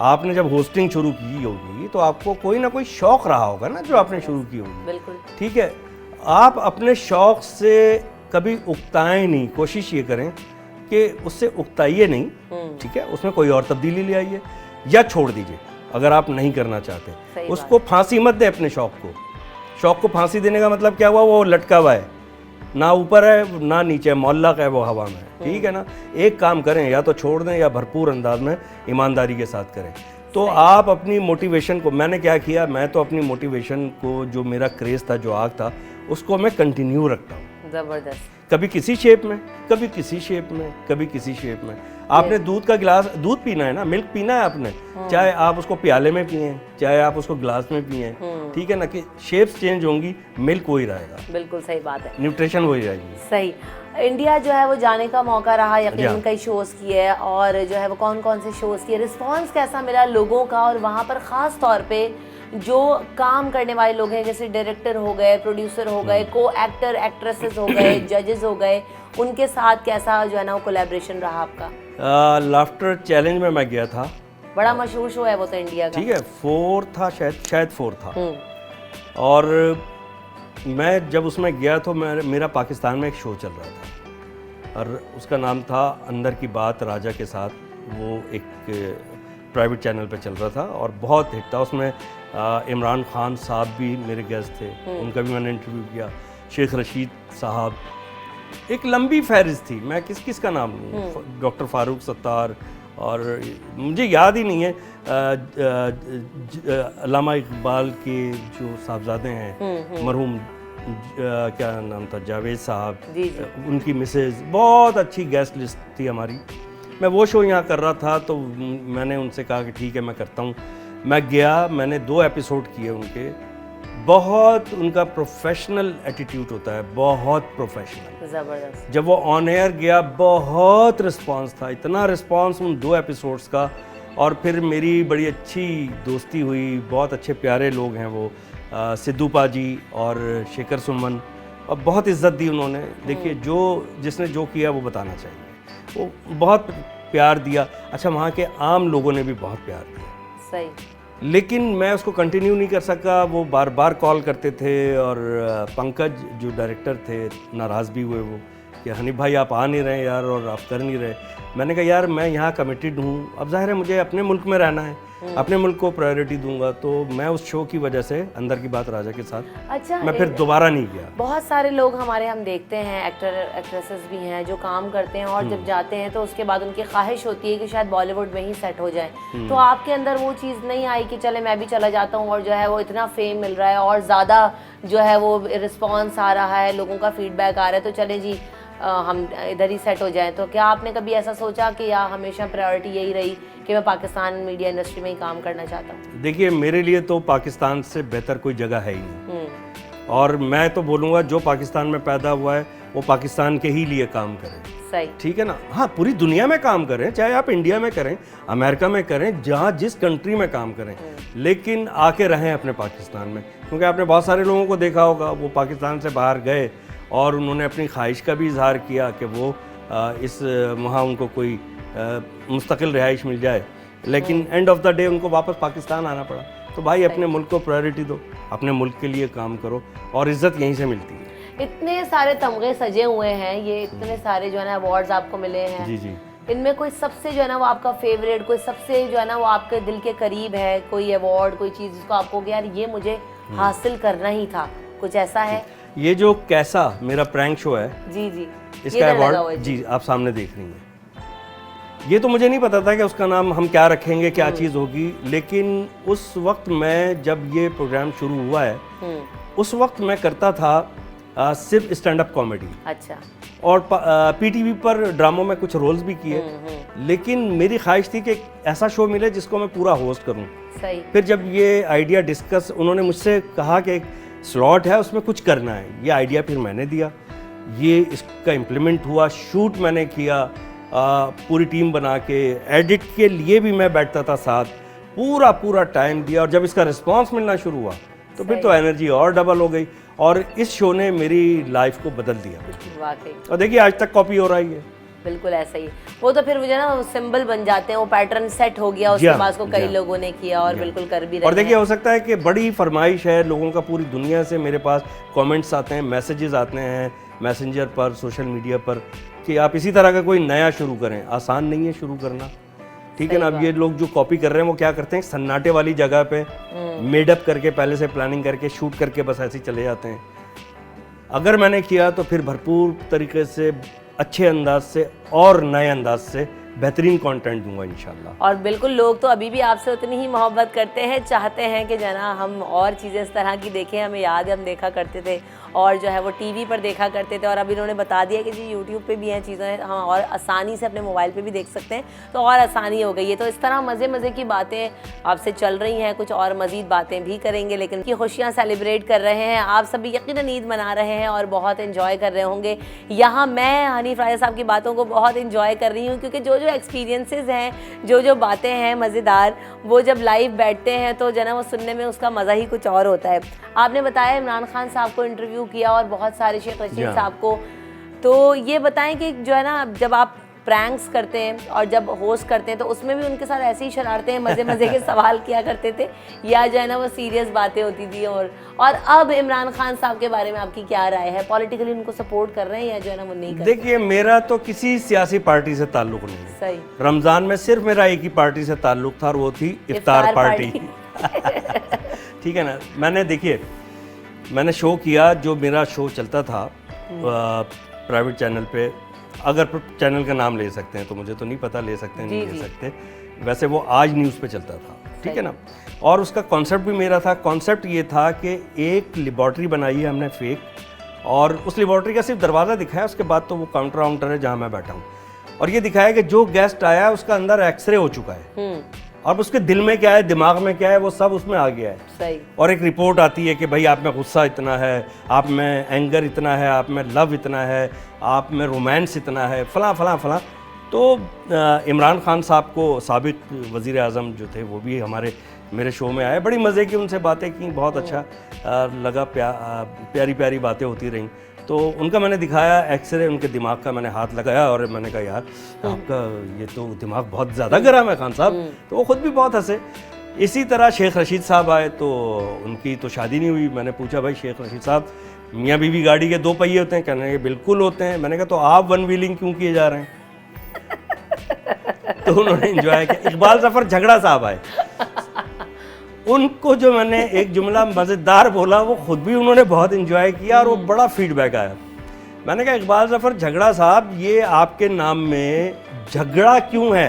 आपने जब होस्टिंग शुरू की होगी तो आपको कोई ना कोई शौक़ रहा होगा ना, जो आपने शुरू की होगी। बिल्कुल। ठीक है, आप अपने शौक़ से कभी उकताएं नहीं, कोशिश ये करें कि उससे उकताइए नहीं, ठीक है, उसमें कोई और तब्दीली ले आइए या छोड़ दीजिए अगर आप नहीं करना चाहते। उसको फांसी मत दें अपने शौक़ को फांसी देने का मतलब क्या हुआ, वो लटका हुआ है, ना ऊपर है ना नीचे, मोहल्ला का है, वो हवा में है, ठीक है ना। एक काम करें, या तो छोड़ दें या भरपूर अंदाज में ईमानदारी के साथ करें। तो आप अपनी मोटिवेशन को, मैंने क्या किया, मैं तो अपनी मोटिवेशन को, जो मेरा क्रेज़ था, जो आग था, उसको मैं कंटिन्यू रखता हूँ। ज़बरदस्त। कभी किसी शेप में, कभी किसी शेप में, कभी किसी शेप में। आपने दूध का गिलास, दूध पीना है ना, मिल्क पीना है आपने, चाहे आप उसको प्याले में पिए, चाहे आप उसको गिलास में पिए, ठीक है ना, कि शेप्स चेंज होंगी, मिल्क वही रहेगा। बिल्कुल सही बात है, न्यूट्रिशन वही रहेगी। सही। इंडिया जो है वो जाने का मौका रहा, यकीनन कई शोज़ किए, और जो है वो कौन कौन से शोज़ किए, रिस्पांस कैसा मिला लोगों का, और वहाँ पर ख़ास तौर पे जो काम करने वाले लोग हैं, जैसे डायरेक्टर हो गए, प्रोड्यूसर हो गए, को एक्टर एक्ट्रेसेस हो गए, जजेस हो गए, उनके साथ कैसा जो है ना वो कोलैबोरेशन रहा आपका? लाफ्टर चैलेंज में मैं गया था, बड़ा मशहूर शो है वो तो इंडिया का, ठीक है, 4 था शायद 4 था। और मैं जब उसमें गया तो मेरा पाकिस्तान में एक शो चल रहा था, और उसका नाम था अंदर की बात राजा के साथ। वो एक प्राइवेट चैनल पे चल रहा था और बहुत हिट था। उसमें इमरान खान साहब भी मेरे गेस्ट थे, उनका भी मैंने इंटरव्यू किया, शेख रशीद साहब, एक लंबी फहरिस्त थी, मैं किस का नाम लूँ, डॉक्टर फारूक सत्तार, और मुझे याद ही नहीं है अल्लामा इकबाल के जो साहबजादे हैं मरहूम क्या नाम था, जावेद साहब, उनकी मिसेज, बहुत अच्छी गेस्ट लिस्ट थी हमारी। मैं वो शो यहाँ कर रहा था तो मैंने उनसे कहा कि ठीक है मैं करता हूँ। मैं गया, मैंने 2 एपिसोड किए उनके। बहुत उनका प्रोफेशनल एटीट्यूड होता है, बहुत प्रोफेशनल, ज़बरदस्त। जब वो ऑन एयर गया बहुत रिस्पांस था, इतना रिस्पांस उन 2 एपिसोड्स का। और फिर मेरी बड़ी अच्छी दोस्ती हुई, बहुत अच्छे प्यारे लोग हैं वो, सिद्धू पाजी और शेखर सुमन, और बहुत इज़्ज़त दी उन्होंने। देखिए जिसने जो किया वो बताना चाहिए, वो बहुत प्यार दिया। अच्छा, वहाँ के आम लोगों ने भी बहुत प्यार दिया, सही। लेकिन मैं उसको कंटिन्यू नहीं कर सका। वो बार बार कॉल करते थे और पंकज जो डायरेक्टर थे नाराज़ भी हुए वो कि हनीफ भाई आप आ नहीं रहे यार और आप कर नहीं रहे। मैंने कहा यार मैं यहाँ कमिटेड हूँ, अब जाहिर है मुझे अपने मुल्क में रहना है, अपने मुल्क को प्रायोरिटी दूंगा। तो मैं उस शो की वजह से अंदर की बात राजा के साथ, अच्छा, मैं फिर दोबारा नहीं गया। बहुत सारे लोग हमारे हम देखते हैं, एक्टर एक्ट्रेसेस भी हैं जो काम करते हैं और जब जाते हैं तो उसके बाद उनकी ख्वाहिश होती है कि शायद बॉलीवुड में ही सेट हो जाए। तो आपके अंदर वो चीज़ नहीं आई कि चले मैं भी चला जाता हूँ और जो है वो इतना फेम मिल रहा है और ज़्यादा जो है वो रिस्पॉन्स आ रहा है, लोगों का फीडबैक आ रहा है, तो चले जी हम इधर ही सेट हो जाएं। तो क्या आपने कभी ऐसा सोचा कि या हमेशा प्रायोरिटी यही रही कि मैं पाकिस्तान मीडिया इंडस्ट्री में ही काम करना चाहता हूँ? देखिए मेरे लिए तो पाकिस्तान से बेहतर कोई जगह है ही नहीं, और मैं तो बोलूँगा जो पाकिस्तान में पैदा हुआ है वो पाकिस्तान के ही लिए काम करे। सही, ठीक है ना। हाँ, पूरी दुनिया में काम करें, चाहे आप इंडिया में करें, अमेरिका में करें, जहाँ जिस कंट्री में काम करें, लेकिन आके रहें अपने पाकिस्तान में। क्योंकि आपने बहुत सारे लोगों को देखा होगा वो पाकिस्तान से बाहर गए और उन्होंने अपनी ख्वाहिश का भी इजहार किया कि वो वहाँ उनको कोई मुस्तकिल रिहाइश मिल जाए, लेकिन एंड ऑफ द डे उनको वापस पाकिस्तान आना पड़ा। तो भाई अपने मुल्क को प्रायोरिटी दो, अपने मुल्क के लिए काम करो, और इज़्ज़त यहीं से मिलती है। इतने सारे तमगे सजे हुए हैं, ये इतने सारे जो है ना अवार्ड्स आपको मिले हैं, जी जी, इनमें कोई सबसे जो है ना वो आपका फेवरेट, कोई सबसे जो है ना वो आपके दिल के करीब है, कोई अवार्ड, कोई चीज़ जिसको आपको कि यार ये मुझे हासिल करना ही था, कुछ ऐसा है? ये जो कैसा मेरा प्रैंक शो है, जी जी, इसका अवार्ड जी आप सामने देख रही हैं। ये तो मुझे नहीं पता था कि उसका नाम हम क्या रखेंगे, क्या चीज़ होगी, लेकिन उस वक्त मैं जब ये प्रोग्राम शुरू हुआ है उस वक्त मैं करता था सिर्फ स्टैंड अप कॉमेडी। अच्छा। और पीटीवी पर ड्रामों में कुछ रोल्स भी किए, लेकिन मेरी ख्वाहिश थी कि ऐसा शो मिले जिसको मैं पूरा होस्ट करूं। सही। फिर जब ये आइडिया डिस्कस, उन्होंने मुझसे कहा कि एक स्लॉट है उसमें कुछ करना है, ये आइडिया फिर मैंने दिया, ये इसका इम्प्लीमेंट हुआ, शूट मैंने किया पूरी टीम बना के, एडिट के लिए भी मैं बैठता था साथ, पूरा टाइम दिया। और जब इसका रिस्पांस मिलना शुरू हुआ तो फिर तो एनर्जी और डबल हो गई, और इस शो ने मेरी लाइफ को बदल दिया बिल्कुल। वाकई। और देखिए आज तक कॉपी हो रहा ही है। बिल्कुल ऐसा ही, वो तो फिर मुझे ना सिंबल बन जाते हैं, वो पैटर्न सेट हो गया, उसके बाद को कई लोगों ने किया और बिल्कुल कर भी रहे हैं। और देखिए हो सकता है कि बड़ी फरमाइश है लोगों का, पूरी दुनिया से मेरे पास कमेंट्स आते हैं, मैसेजेस आते हैं मैसेंजर पर, सोशल मीडिया पर, कि आप इसी तरह का कोई नया शुरू करें। आसान नहीं है शुरू करना, ठीक है ना। अब ये लोग जो कॉपी कर रहे हैं वो क्या करते हैं, सन्नाटे वाली जगह पे मेडअप करके, पहले से प्लानिंग करके, शूट करके बस ऐसे ही चले जाते हैं। अगर मैंने किया तो फिर भरपूर तरीके से, अच्छे अंदाज से और नए अंदाज से बेहतरीन कंटेंट दूंगा इंशाल्लाह। और बिल्कुल लोग तो अभी भी आपसे उतनी ही मोहब्बत करते हैं, चाहते हैं कि जना हम और चीज़ें इस तरह की देखें। हमें याद है हम देखा करते थे और जो है वो टीवी पर देखा करते थे, और अभी इन्होंने बता दिया कि जी यूट्यूब पे भी हैं चीज़ें, हम और आसानी से अपने मोबाइल पे भी देख सकते हैं, तो और आसानी हो गई है। तो इस तरह मज़े की बातें आपसे चल रही हैं, कुछ और मज़ीद बातें भी करेंगे, लेकिन की खुशियाँ सेलिब्रेट कर रहे हैं आप सभी, यकीनन ईद मना रहे हैं और बहुत इन्जॉय कर रहे होंगे। यहाँ मैं हनीफ राजा साहब की बातों को बहुत इन्जॉय कर रही हूँ, क्योंकि जो एक्सपीरियंसेस हैं, जो बातें हैं मज़ेदार, वो जब लाइव बैठते हैं तो जना वो सुनने में उसका मज़ा ही कुछ और होता है। आपने बताया इमरान खान साहब को इंटरव्यू किया और बहुत सारे शेख रशीद साहब को, तो ये बताएं कि जो है ना जब आप प्रैंक्स करते हैं और जब होस्ट करते हैं तो उसमें भी उनके साथ ऐसी ही शरारतें हैं, मज़े के सवाल किया करते थे, या जो है ना वो सीरियस बातें होती थी? और अब इमरान खान साहब के बारे में आपकी क्या राय है? पॉलिटिकली उनको सपोर्ट कर रहे हैं या जो है ना वो नहीं कर रहे? देखिए मेरा तो किसी सियासी पार्टी से ताल्लुक नहीं है। सही। रमज़ान में सिर्फ मेरा एक ही पार्टी से ताल्लुक था और वो थी इफ्तार पार्टी। ठीक है ना। मैंने देखिए मैंने शो किया, जो मेरा शो चलता था प्राइवेट चैनल पे, अगर चैनल का नाम ले सकते हैं तो, मुझे तो नहीं पता, ले सकते हैं नहीं जी, ले जी। सकते, वैसे वो आज न्यूज़ पे चलता था, ठीक है ना। और उसका कॉन्सेप्ट भी मेरा था। कॉन्सेप्ट ये था कि एक लेबॉर्ट्री बनाई है हमने फेक, और उस लेबॉर्ट्री का सिर्फ दरवाज़ा दिखाया, उसके बाद तो वो काउंटर वाउंटर है जहाँ मैं बैठा हूँ, और ये दिखाया कि जो गेस्ट आया है उसका अंदर एक्सरे हो चुका है, और उसके दिल में क्या है, दिमाग में क्या है, वो सब उसमें आ गया है। सही। और और एक रिपोर्ट आती है कि भाई आप में गुस्सा इतना है, आप में एंगर इतना है, आप में लव इतना है, आप में रोमांस इतना है, फलां फलां फलां। तो इमरान खान साहब को, साबिक वज़ीर आज़म जो थे, वो भी मेरे शो में आए, बड़ी मज़े की उनसे बातें की, बहुत अच्छा लगा, प्यारी प्यारी बातें होती रहीं। तो उनका मैंने दिखाया एक्सरे, उनके दिमाग का मैंने हाथ लगाया और मैंने कहा यार आपका ये तो दिमाग बहुत ज़्यादा गर्म है खान साहब। तो वो ख़ुद भी बहुत हंसे। इसी तरह शेख रशीद साहब आए, तो उनकी तो शादी नहीं हुई। मैंने पूछा भाई शेख रशीद साहब, मियाँ बीवी गाड़ी के 2 पहिए होते हैं? कहने लगे बिल्कुल होते हैं। मैंने कहा तो आप वन व्हीलिंग क्यों किए जा रहे हैं? तो उन्होंने एंजॉय किया। इकबाल जफर झगड़ा साहब आए, उनको जो मैंने एक जुमला मज़ेदार बोला वो खुद भी उन्होंने बहुत एंजॉय किया, और वो बड़ा फीडबैक आया। मैंने कहा इकबाल जफर झगड़ा साहब, ये आपके नाम में झगड़ा क्यों है?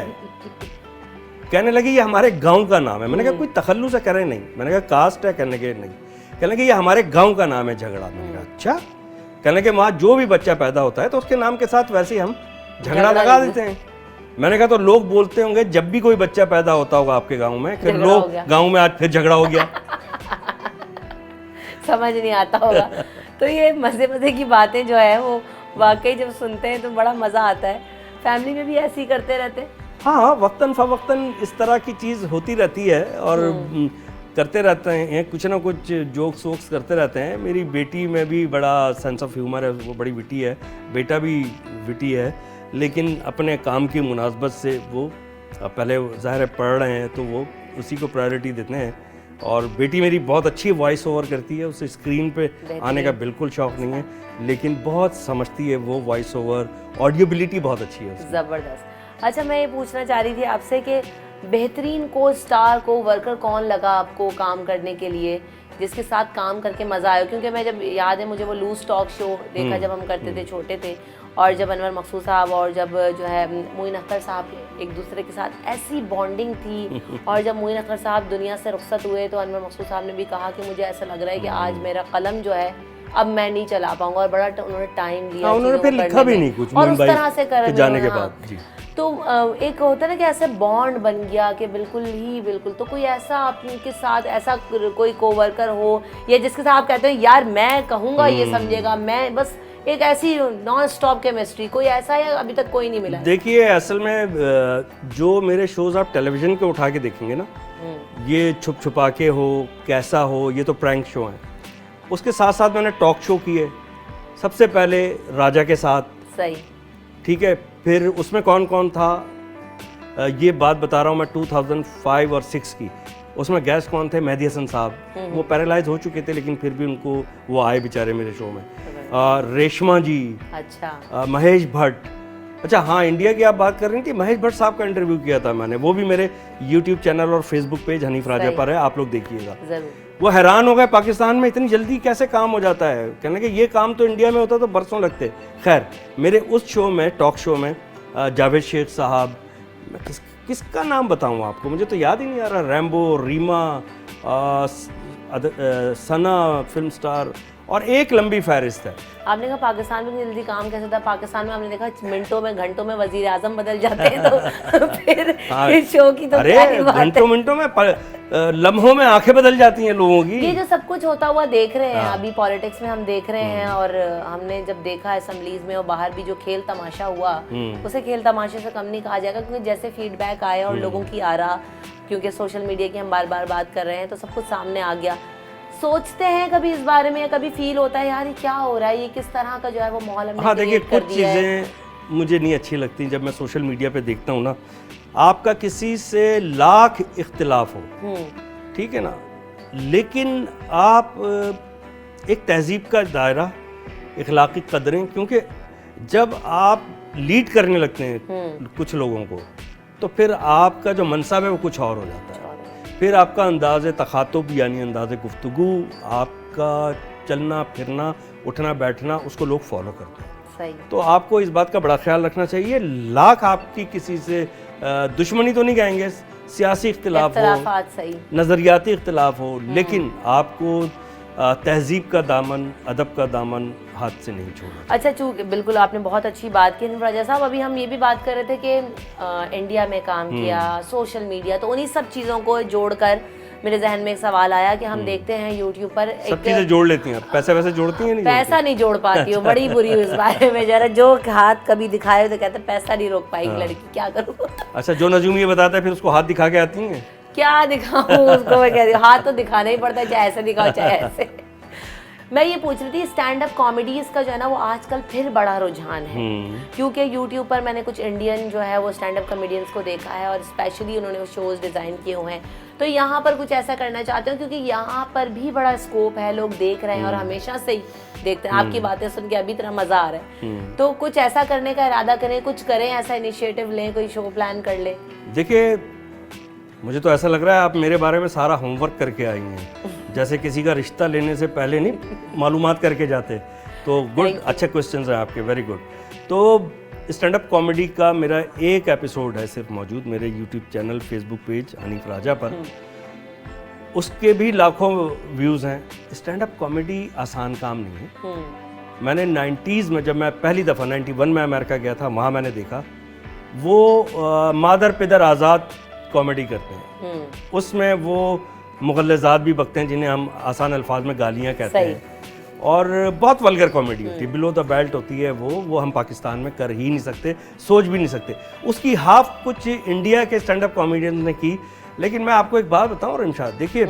कहने लगे ये हमारे गांव का नाम है। मैंने कहा कोई तखल्लुस है? कह रहे नहीं। मैंने कहा कास्ट है? कहने के नहीं। कहने लगे ये हमारे गांव का नाम है झगड़ा। मैंने कहा अच्छा। कहने लगे वहाँ जो भी बच्चा पैदा होता है तो उसके नाम के साथ वैसे ही हम झगड़ा लगा देते हैं। मैंने कहा तो लोग बोलते होंगे जब भी कोई बच्चा पैदा होता होगा आपके गांव में कि लोग गांव में आज फिर झगड़ा हो गया। समझ नहीं आता होगा। तो ये मज़े मज़े की बातें जो है वो वाकई जब सुनते हैं तो बड़ा मज़ा आता है। फैमिली में भी ऐसे ही करते रहते हैं? हाँ, वक्तन फ़वक्तन इस तरह की चीज़ होती रहती है, और करते रहते हैं, कुछ ना कुछ जोक्स वोक्स करते रहते हैं। मेरी बेटी में भी बड़ा सेंस ऑफ ह्यूमर है, वो बड़ी विटी है। बेटा भी विटी है, लेकिन अपने काम की मुनासबत से वो पहले ज़ाहिर है पढ़ रहे हैं तो वो उसी को प्रायोरिटी देते हैं। और बेटी मेरी बहुत अच्छी वॉइस ओवर करती है, उसे स्क्रीन पे आने का बिल्कुल शौक़ नहीं है, लेकिन बहुत समझती है वो वॉइस ओवर, ऑडियोबिलिटी बहुत अच्छी है उसकी। ज़बरदस्त। अच्छा, मैं ये पूछना चाह रही थी आपसे कि बेहतरीन को स्टार को वर्कर कौन लगा आपको काम करने के लिए, जिसके साथ काम करके मज़ा आया? क्योंकि मैं जब याद है मुझे वो लूज टॉक शो देखा जब हम करते थे, छोटे थे, और जब अनवर मकसूद साहब और जब जो है मोइन अख्तर साहब एक दूसरे के साथ ऐसी बॉन्डिंग थी, और जब मोइन अख्तर साहब दुनिया से रुखसत हुए तो अनवर मकसूद साहब ने भी कहा कि मुझे ऐसा लग रहा है कि आज मेरा कलम जो है अब मैं नहीं चला पाऊंगा, और बड़ा उन्होंने टाइम लिया। उन्होंने फिर लिखा भी नहीं कुछ, और उस तरह से कर जाने के बाद। जी। तो एक होता है ना कि ऐसे बॉन्ड बन गया कि बिल्कुल। तो कोई ऐसा आपके साथ ऐसा कोई कोवर्कर हो, या जिसके साथ आप कहते हो यार मैं कहूँगा ये समझेगा, मैं बस एक ऐसी नॉन स्टॉप केमिस्ट्री, कोई ऐसा है? अभी तक कोई नहीं मिला? देखिए असल में जो मेरे शोज़ आप टेलीविज़न के उठा के देखेंगे ना, ये छुप छुपा के हो, कैसा हो, ये तो प्रैंक शो हैं। उसके साथ साथ मैंने टॉक शो किए, सबसे पहले राजा के साथ। सही। ठीक है, फिर उसमें कौन कौन था ये बात बता रहा हूँ मैं 2005 और 6 की। उसमें गेस्ट कौन थे? मेहदी हसन साहब, वो पैरालाइज हो चुके थे लेकिन फिर भी उनको वो आए बेचारे मेरे शो में। रेशमा जी, अच्छा, महेश भट्ट। अच्छा हाँ, इंडिया की आप बात कर रही थी, महेश भट्ट साहब का इंटरव्यू किया था मैंने, वो भी मेरे यूट्यूब चैनल और फेसबुक पेज हनीफ राजा पर है, आप लोग देखिएगा। वो हैरान हो गए पाकिस्तान में इतनी जल्दी कैसे काम हो जाता है। कहने कि ये काम तो इंडिया में होता तो बरसों लगते। खैर, मेरे उस शो में, टॉक शो में जावेद शेख साहब, मैं किसका नाम बताऊँ आपको, मुझे तो याद ही नहीं आ रहा, रैम्बो, रीमा, सना फिल्म स्टार, और एक लंबी फहरिस्त है। आपने कहा पाकिस्तान में जल्दी काम कैसे था? पाकिस्तान में हमने देखा मिनटों में, घंटों में वजीर आजम बदल जाते हैं, तो फिर शो की तो अरे घंटों मिनटों में, लम्हों में आंखें बदल जाती हैं लोगों की। ये जो सब कुछ होता हुआ देख रहे हैं अभी पॉलिटिक्स में, हम देख रहे हैं, और हमने जब देखा असेंबलीज में और बाहर भी जो खेल तमाशा हुआ, उसे खेल तमाशे से कम नहीं कहा जाएगा, क्योंकि जैसे फीडबैक आया और लोगों की आरा, क्योंकि सोशल मीडिया की हम बार बार बात कर रहे हैं, तो सब कुछ सामने आ गया। सोचते हैं कभी इस बारे में, या कभी फील होता है यार ये क्या हो रहा है, ये किस तरह का जो है वो माहौल हमने हाँ देखिए, क्रिएट कर कुछ दिया है। चीज़ें मुझे नहीं अच्छी लगती जब मैं सोशल मीडिया पे देखता हूँ ना, आपका किसी से लाख इख्तिलाफ हो, ठीक है ना, लेकिन आप एक तहजीब का दायरा, इखलाकी कदरें, क्योंकि जब आप लीड करने लगते हैं कुछ लोगों को, तो फिर आपका जो मनसब है वो कुछ और हो जाता है। फिर आपका अंदाज़ तखातुब यानी अंदाज़ गुफ्तगू, आपका चलना फिरना, उठना बैठना, उसको लोग फॉलो करते हैं। सही। तो आपको इस बात का बड़ा ख्याल रखना चाहिए। लाख आपकी किसी से दुश्मनी तो नहीं कहेंगे, सियासी इख्तिलाफ हो, सही, नज़रियाती इख्तिलाफ हो, लेकिन आपको तहजीब का दामन, अदब का दामन हाथ से नहीं छोड़ना। अच्छा, चूँकि बिल्कुल आपने बहुत अच्छी बात की राजा साहब। अभी हम ये भी बात कर रहे थे कि इंडिया में काम किया, सोशल मीडिया, तो उन्हीं सब चीज़ों को जोड़कर मेरे जहन में एक सवाल आया कि हम देखते हैं यूट्यूब पर सब चीज़ें जोड़ लेती हैं, पैसे वैसे जोड़ती हैं? नहीं पैसा नहीं जोड़ पाती हूँ, बड़ी बुरी हूँ इस बारे में। जरा जो हाथ कभी दिखाए तो कहते पैसा नहीं रोक पाएगी लड़की, क्या करूँ? अच्छा, जो नजूम ये बताता है फिर उसको हाथ दिखा के आती हैं? क्या दिखाऊं उसको, मैं कह रही हूँ हाथ तो दिखाना ही पड़ता है, चाहे ऐसे दिखाओ चाहे ऐसे। मैं ये पूछ रही थी, स्टैंड अप कॉमेडीज का जो है ना वो आजकल फिर बड़ा रुझान है, क्योंकि यूट्यूब पर मैंने कुछ इंडियन जो है वो स्टैंड अप कॉमेडियंस को देखा है और स्पेशली उन्होंने वो शोज डिज़ाइन किए हुए हैं। तो यहाँ पर कुछ ऐसा करना चाहते हो, क्योंकि यहाँ पर भी बड़ा स्कोप है, लोग देख रहे हैं और हमेशा से ही देखते हैं। आपकी बातें सुन के अभी तरह मज़ा आ रहा है, तो कुछ ऐसा करने का इरादा करें, कुछ करें, ऐसा इनिशिएटिव लें, कोई शो प्लान कर लें। देखिए, मुझे तो ऐसा लग रहा है आप मेरे बारे में सारा होमवर्क करके आई हैं, जैसे किसी का रिश्ता लेने से पहले नहीं मालूमात करके जाते। तो गुड, अच्छे क्वेश्चंस हैं आपके, वेरी गुड। तो स्टैंड अप कॉमेडी का मेरा एक एपिसोड है सिर्फ मौजूद मेरे YouTube channel, Facebook page Hanif Raja पर, उसके भी लाखों व्यूज़ हैं। स्टैंड अप कॉमेडी आसान काम नहीं है। मैंने 90s में, जब मैं पहली दफ़ा 91 में अमेरिका गया था, वहाँ मैंने देखा वो मादर पिदर आज़ाद कॉमेडी करते हैं। उसमें वो मुगल्लज़ात भी बकते हैं जिन्हें हम आसान अल्फाज में गालियाँ कहते हैं, और बहुत वल्गर कॉमेडी होती है, बिलो द बेल्ट होती है वो हम पाकिस्तान में कर ही नहीं सकते, सोच भी नहीं सकते। उसकी हाफ कुछ इंडिया के स्टैंड अप कॉमेडियन ने की। लेकिन मैं आपको एक बात बताऊं रिमशाद, देखिए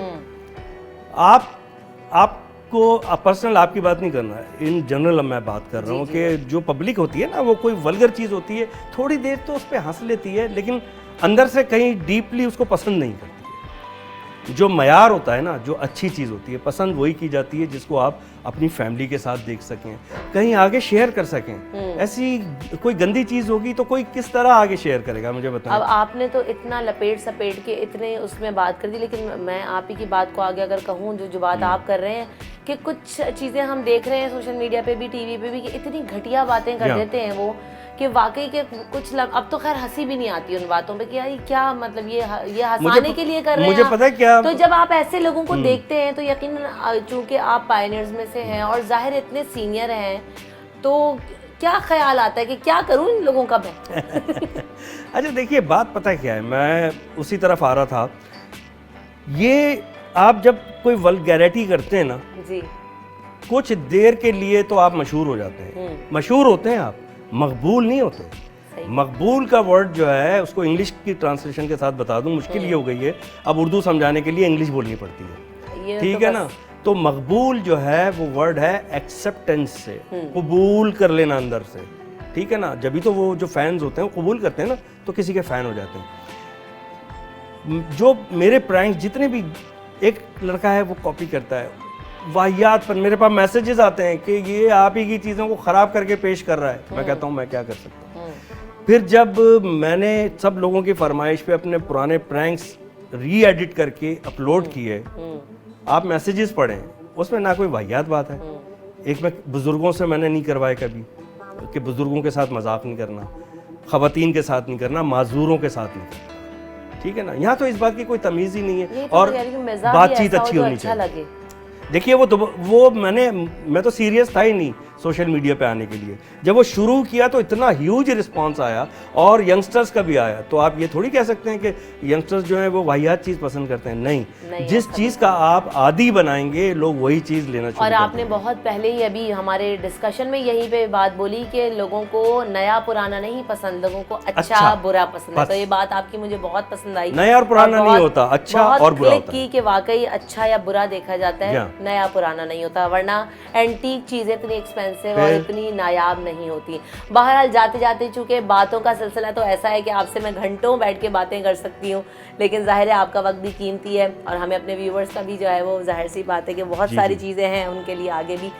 आपको पर्सनल आपकी बात नहीं करना, इन जनरल मैं बात कर रहा हूँ कि जो पब्लिक होती है ना, वो कोई वल्गर चीज़ होती है, थोड़ी देर तो उस पर हंस लेती है, लेकिन अंदर से कहीं डीपली उसको पसंद नहीं करती है। जो मयार होता है ना, जो अच्छी चीज़ होती है, पसंद वही की जाती है जिसको आप अपनी फैमिली के साथ देख सकें, कहीं आगे शेयर कर सकें। ऐसी कोई गंदी चीज़ होगी तो कोई किस तरह आगे शेयर करेगा, मुझे बताएं। अब आपने तो इतना लपेट सपेट के इतने उसमें बात कर दी, लेकिन मैं आप ही की बात को आगे अगर कहूँ, जो बात आप कर रहे हैं कि कुछ चीज़ें हम देख रहे हैं सोशल मीडिया पे भी, टीवी पे भी, कि इतनी घटिया बातें कर देते हैं वो, कि वाकई के कुछ अब तो खैर हंसी भी नहीं आती उन बातों पे कि यार क्या मतलब ये हंसाने के लिए कर रहे हैं। मुझे पता है क्या, तो जब आप ऐसे लोगों को देखते हैं तो यकीनन चूंकि आप पायनियर्स में से हैं और जाहिर इतने सीनियर हैं, तो क्या ख्याल आता है कि क्या करूं इन लोगों का मैं? अच्छा देखिए, बात पता है क्या है, मैं उसी तरफ आ रहा था। ये आप जब कोई वल्गैरिटी करते हैं ना जी, कुछ देर के लिए तो आप मशहूर हो जाते हैं, मशहूर होते हैं आप, मकबूल नहीं होते। मकबूल का वर्ड जो है उसको इंग्लिश की ट्रांसलेशन के साथ बता दूं, मुश्किल ये हो गई है अब उर्दू समझाने के लिए इंग्लिश बोलनी पड़ती है, ठीक है ना। तो मकबूल जो है वो वर्ड है एक्सेप्टेंस से, कबूल कर लेना अंदर से, ठीक है ना। जब भी तो वो जो फैंस होते हैं वो कबूल करते हैं ना, तो किसी के फैन हो जाते हैं। जो मेरे प्रैंक्स जितने भी, एक लड़का है वो कॉपी करता है वाहियात पर, मेरे पास मैसेजेस आते हैं कि ये आप ही की चीज़ों को ख़राब करके पेश कर रहा है। मैं कहता हूँ मैं क्या कर सकता हूँ। फिर जब मैंने सब लोगों की फरमाइश पे अपने पुराने प्रैंक्स री एडिट करके अपलोड किए, आप मैसेजेस पढ़ें, उसमें ना कोई वाहियात बात है। एक मैं बुज़ुर्गों से मैंने नहीं करवाए कभी, कि बुज़ुर्गों के साथ मजाक नहीं करना, ख़वातीन के साथ नहीं करना, माजूरों के साथ नहीं करना, ठीक है ना। यहाँ तो इस बात की कोई तमीज़ ही नहीं है, और बातचीत अच्छी होनी चाहिए। देखिए वो मैं तो सीरियस था ही नहीं सोशल मीडिया पे आने के लिए। जब वो शुरू किया तो इतना ह्यूज रिस्पांस आया, और यंगस्टर्स का भी आया। तो आप ये थोड़ी कह सकते हैं कि यंगस्टर्स जो हैं वो वाहियात चीज़ पसंद करते हैं, नहीं जिस चीज़ का आप आदी बनाएंगे लोग वही चीज़ लेना शुरू। और आपने बहुत पहले ही अभी हमारे डिस्कशन में यही पे बात बोली कि लोगों को नया पुराना नहीं पसंद, लोगों को अच्छा बुरा पसंद है। तो ये बात आपकी मुझे बहुत पसंद आई। नया और पुराना नहीं होता, अच्छा और बुरा होता है। कि वाकई अच्छा या बुरा देखा जाता है, नया पुराना नहीं होता, वरना एंटीक चीजें इतनी एक्सपेंसिव और इतनी नायाब नहीं होती। बहरहाल जाते जाते चूंकि बातों का सिलसिला तो ऐसा है कि आपसे मैं घंटों बैठ के बातें कर सकती हूँ, लेकिन जाहिर है आपका वक्त भी कीमती है, और हमें अपने व्यूवर्स का भी जो है वो जाहिर सी बात है कि बहुत सारी चीज़ें हैं उनके लिए आगे भी।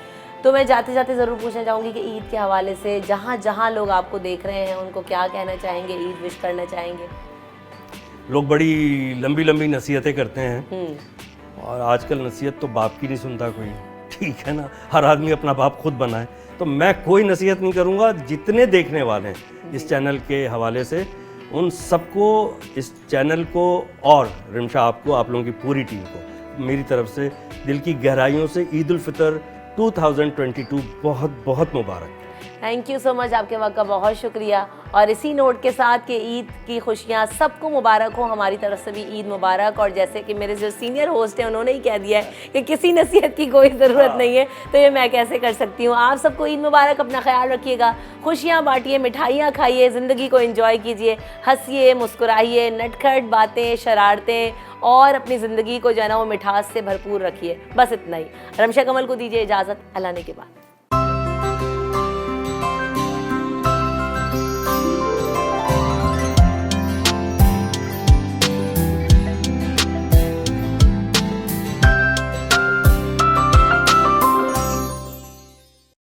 तो मैं जाते जाते ज़रूर पूछना चाहूँगी कि ईद के हवाले से जहाँ जहाँ लोग आपको देख रहे हैं उनको क्या कहना चाहेंगे, ईद विश करना चाहेंगे? लोग बड़ी लंबी लंबी नसीहतें करते हैं, और आजकल नसीहत तो बाप की नहीं सुनता कोई, ठीक है ना, हर आदमी अपना बाप खुद बनाए। तो मैं कोई नसीहत नहीं करूँगा, जितने देखने वाले हैं इस चैनल के हवाले से उन सबको, इस चैनल को और रिमशा आपको, आप लोगों की पूरी टीम को मेरी तरफ से दिल की गहराइयों से ईद उल फितर 2022 बहुत बहुत मुबारक। थैंक यू सो मच, आपके वक्त का बहुत शुक्रिया। और इसी नोट के साथ कि ईद की खुशियाँ सबको मुबारक हो, हमारी तरफ से भी ईद मुबारक। और जैसे कि मेरे जो सीनियर होस्ट हैं उन्होंने ही कह दिया है कि किसी नसीहत की कोई ज़रूरत नहीं है, तो ये मैं कैसे कर सकती हूँ। आप सबको ईद मुबारक, अपना ख्याल रखिएगा, खुशियाँ बांटिए, मिठाइयाँ खाइए, ज़िंदगी को एंजॉय कीजिए, हंसिए, मुस्कुराइए, नटखट बातें, शरारतें और अपनी ज़िंदगी को जो है ना वो मिठास से भरपूर रखिए। बस इतना ही। रमशा कमल को दीजिए इजाज़त, अल्लाह ने के बाद।